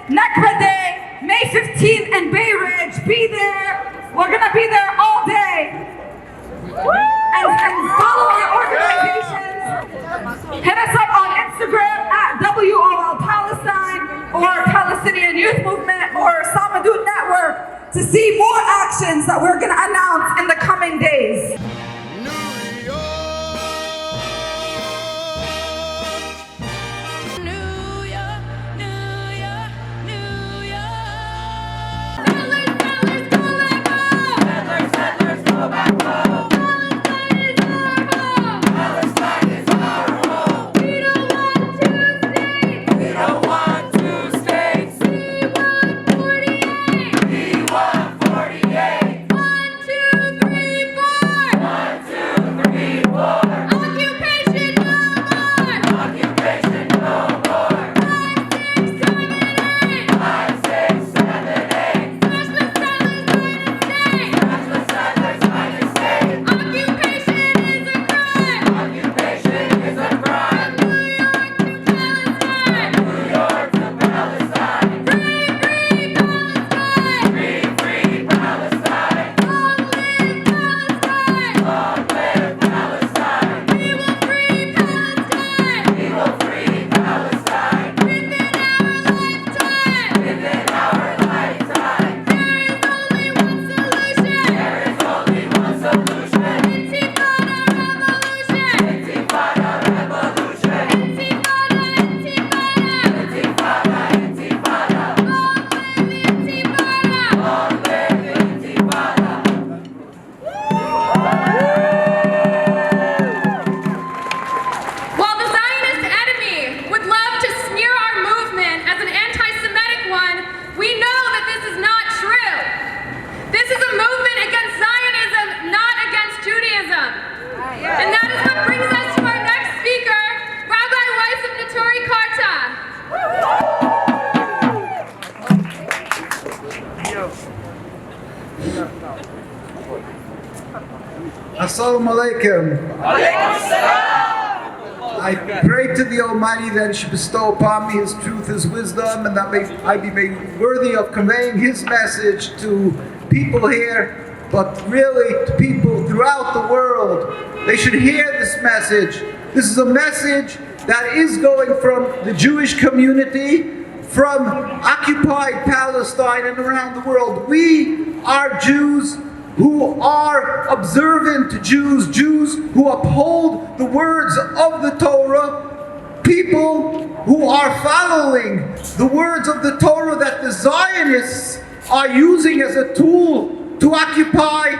Nakba Day, May 15th in Bay Ridge. Be there. We're gonna be there all day. And follow our organizations. Hit us up on Instagram at WOL Palestine or Palestinian Youth Movement or Samadut Network to see more actions that we're gonna announce in the coming days. Assalamu alaikum. I pray to the Almighty that He should bestow upon me His truth, His wisdom, and that I be made worthy of conveying His message to people here, but really to people throughout the world. They should hear this message. This is a message that is going from the Jewish community, from occupied Palestine and around the world. We are Jews who are observant Jews, Jews who uphold the words of the Torah, people who are following the words of the Torah that the Zionists are using as a tool to occupy,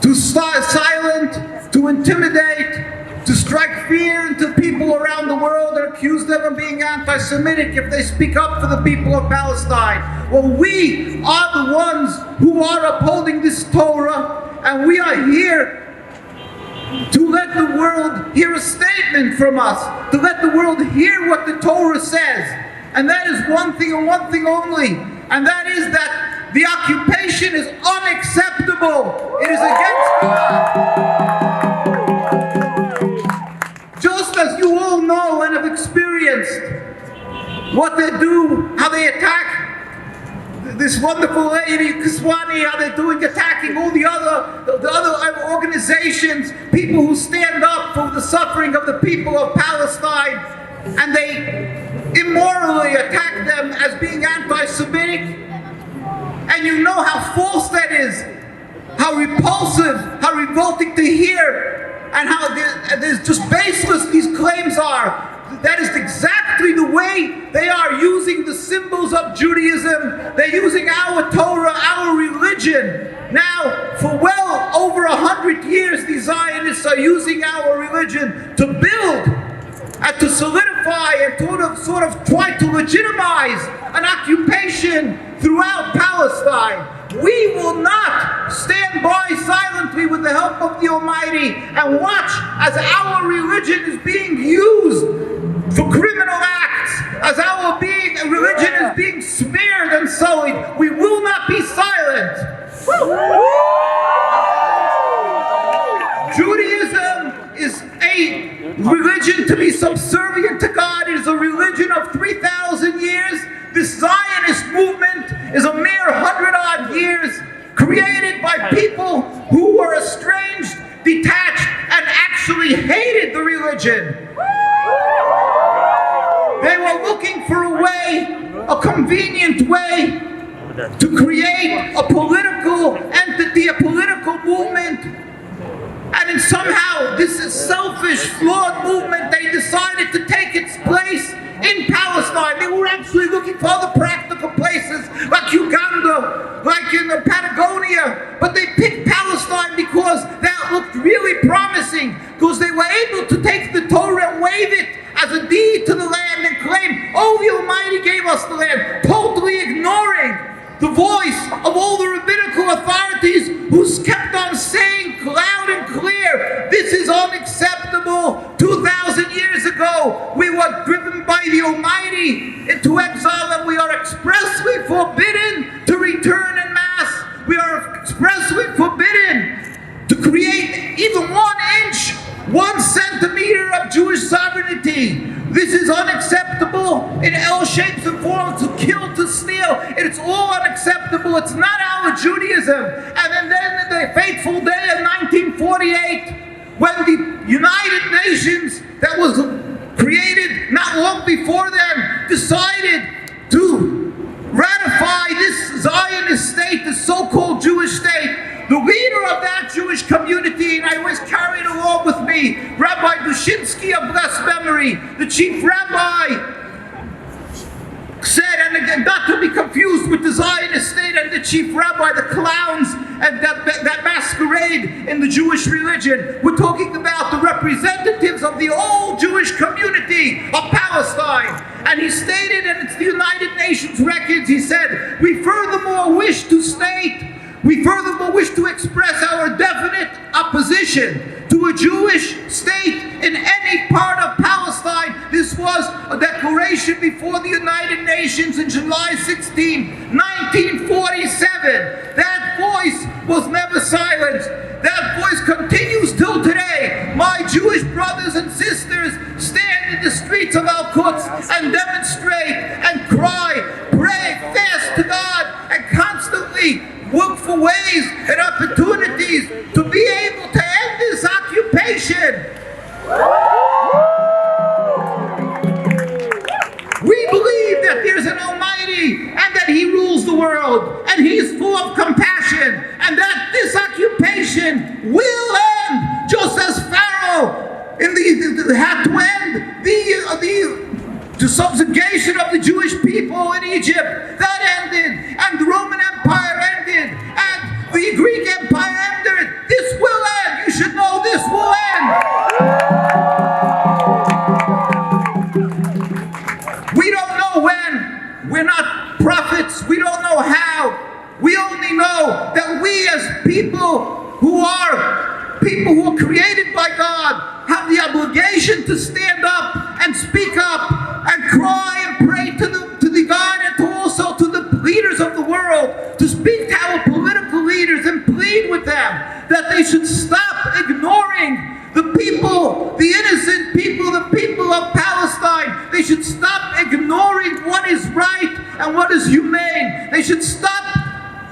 to silence, to intimidate, to strike fear into people around the world and accuse them of being anti-Semitic if they speak up for the people of Palestine. Well, we are the ones who are upholding this Torah, and we are here to let the world hear a statement from us, to let the world hear what the Torah says. And that is one thing and one thing only, and that is that the occupation is unacceptable. It is against God. Just as you all know and have experienced what they do, how they attack this wonderful lady, Kiswani, how they're attacking all the other organizations, people who stand up for the suffering of the people of Palestine, and they immorally attack them as being anti-Semitic. And you know how false that is, how repulsive, how revolting to hear, and how there's just baseless these claims are. That is exactly the way they are using the symbols of Judaism. They're using our Torah, our religion. Now, for well over 100 years, the Zionists are using our religion to build and to solidify and sort of try to legitimize an occupation throughout Palestine. We will not stand by silently with the help of the Almighty and watch as our religion is being used for criminal acts, as our religion is being smeared and sullied. We will not be silent. Judaism is a religion to be subservient to God. It is a religion of 3,000 years. This Zion people who were estranged, detached, and actually hated the religion. They were looking for a way, a convenient way, to create a political entity, a political movement. And then somehow this is selfish, flawed movement, they decided to take its place in Palestine. They were actually looking for other practical places like Uganda, like in Patagonia, but they picked Palestine because that looked really promising, because they were able to take the Torah and wave it as a deed to the land and claim, oh, the Almighty gave us the land, totally ignoring the voice of all the rabbinical authorities who kept on saying loud and clear, this is unacceptable. 2,000 years ago, we were driven by the Almighty into exile, and we are expressly forbidden to return en masse. We are expressly forbidden to create even 1 inch, 1 centimeter of Jewish sovereignty. This is unacceptable in all shapes and forms, to kill, to steal. It's all unacceptable. It's not our Judaism. And then the fateful day of 1948, when the United Nations that was created not long before then decided to ratify this Zionist state, the so-called Jewish state, the leader of that Jewish community, and I was carried along with me, Rabbi Dushinsky of blessed memory, the chief rabbi, said, and again, not to be confused with the Zionist state and the chief rabbi, the clowns and that masquerade in the Jewish religion. We're talking about the representatives of the old Jewish community of Palestine. And he stated, and it's the United Nations records, he said, we furthermore wish to express our definite opposition to a Jewish state in any part of Palestine. This was a declaration before the United Nations in July 16, 1947. That voice was never silenced. That voice continues till today. My Jewish brothers and sisters stand in the streets of Al-Quds and demonstrate and cry, pray, fast to God, and constantly look for ways and opportunities to be able to end this occupation. We believe that there's an Almighty and that He rules the world and He's full of compassion, and that this occupation will end, just as Pharaoh had to end the subjugation of the Jewish people in Egypt. That ended, and the Roman Empire ended, and the Greek Empire ended. This will end. You should know this will end. We don't know when. We're not prophets. We don't know how. We only know that we as people who are created by God have the obligation to stand up and speak up and cry and pray to the God, and to also to the leaders of the world, to speak to our political leaders and plead with them that they should stop ignoring the people, the innocent people, the people of Palestine. They should stop ignoring what is right and what is humane. They should stop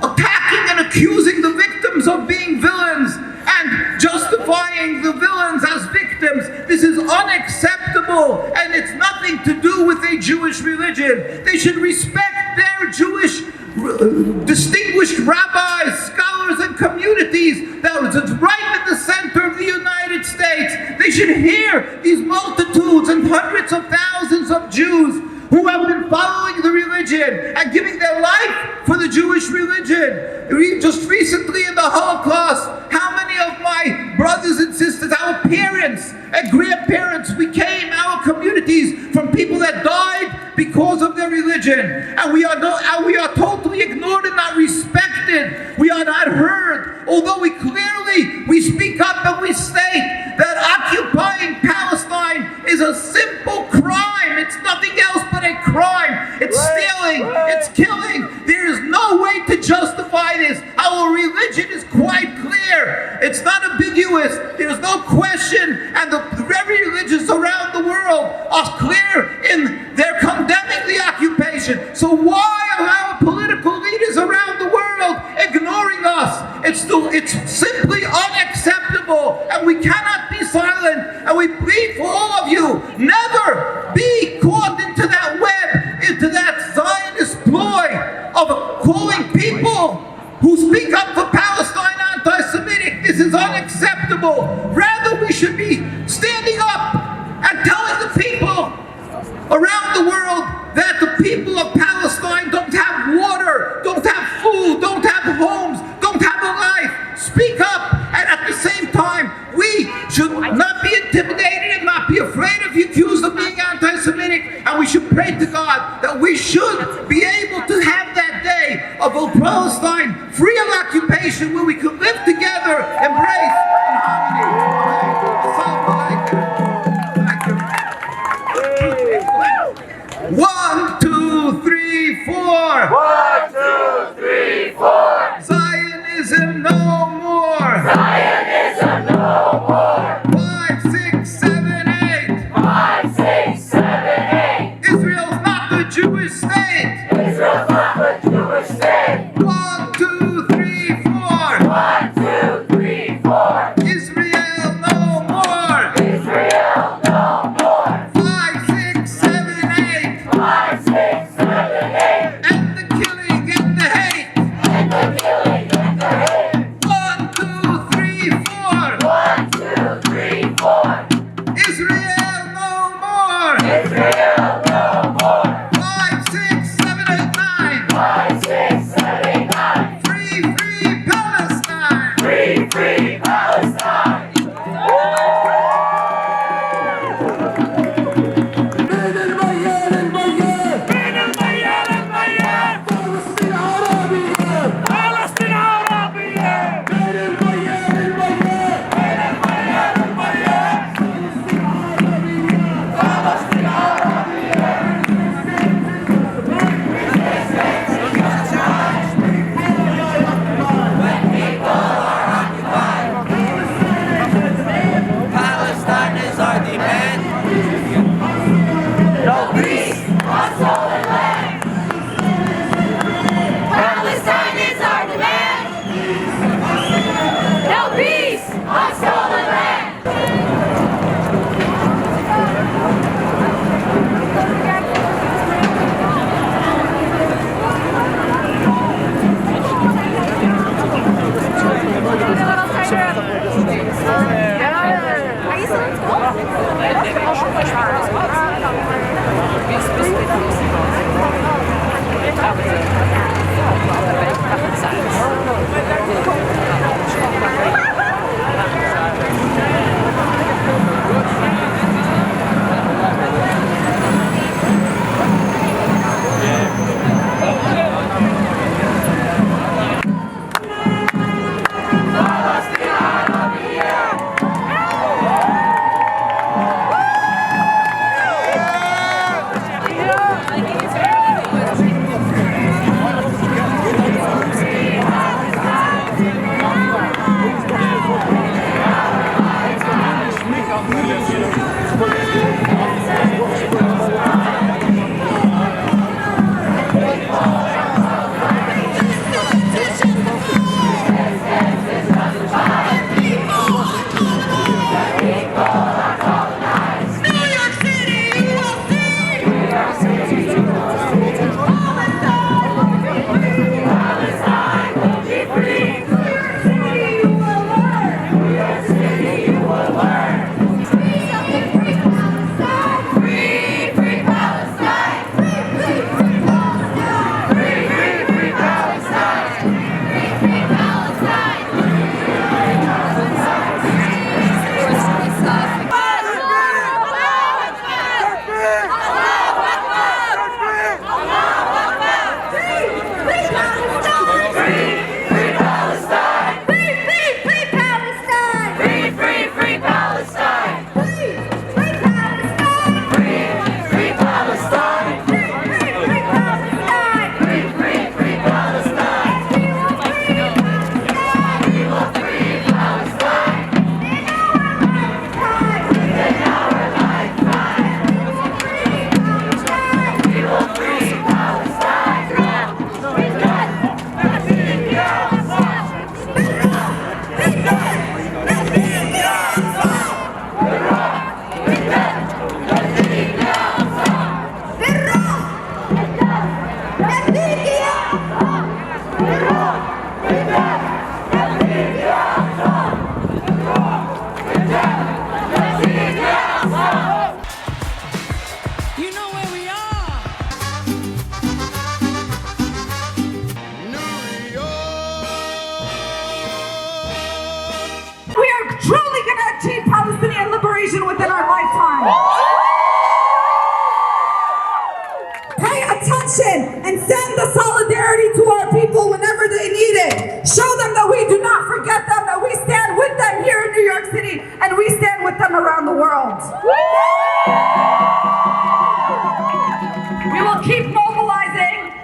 attacking and accusing the victims of being villains and justifying the villains as victims. This is unacceptable, and it's nothing to do with a Jewish religion. They should respect their Jewish distinguished rabbis, scholars, and communities that is right in the center of the United States. They should hear these multitudes and hundreds of thousands of Jews who have been following the religion and giving their life for the Jewish religion. Just recently in the Holocaust, how many of my brothers and sisters, our parents and grandparents, became our communities from people that died because of their religion, and we are totally ignored and not respected. We are not heard, although we speak up and we state that occupying Palestine is a simple crime. It's nothing else but a crime. It's stealing, it's killing. There is no way to justify this. Our religion is quite clear. It's not ambiguous. There's no question, and the very religions around the world are clear in their condemning the occupation. So why are our political leaders around the world ignoring us, It's simply unacceptable, and we cannot be silent. And we plead for all of you, never be caught into that web, into that Zionist ploy of calling people who speak up for Palestine anti-Semitic. This is unacceptable. Rather, we should be standing up and telling the people around the world that the people of Palestine don't have water, don't have food, don't have homes, don't have a life. Speak up, and at the same time, we should not be intimidated and not be afraid of being accused of being anti-Semitic, and we should pray to God that we should be able to have that day of a Palestine free of occupation where we could live together, embrace in harmony. Thank you. 1, 2, 3, 4. 1, 2, 3, 4. Zionism no more. Zionism no more. 5, 6, 7, 8. 5, 6, 7, 8. Israel's not the Jewish state. Israel's not the Jewish state. 1, 2, 3, 4. 1, 2, 3, 4. Israel no more. Israel no more. 5, 6, 7, 8. 5, 6, 7, 8. End the killing and the hate. And the killing and the hate. 1, 2, 3, 4. 1, 2, 3, 4. Israel no more. Israel no more. 5, 6, 7, 8, 9. 5, 6, 7, 8, 9. and send the solidarity to our people whenever they need it. Show them that we do not forget them, that we stand with them here in New York City, and we stand with them around the world.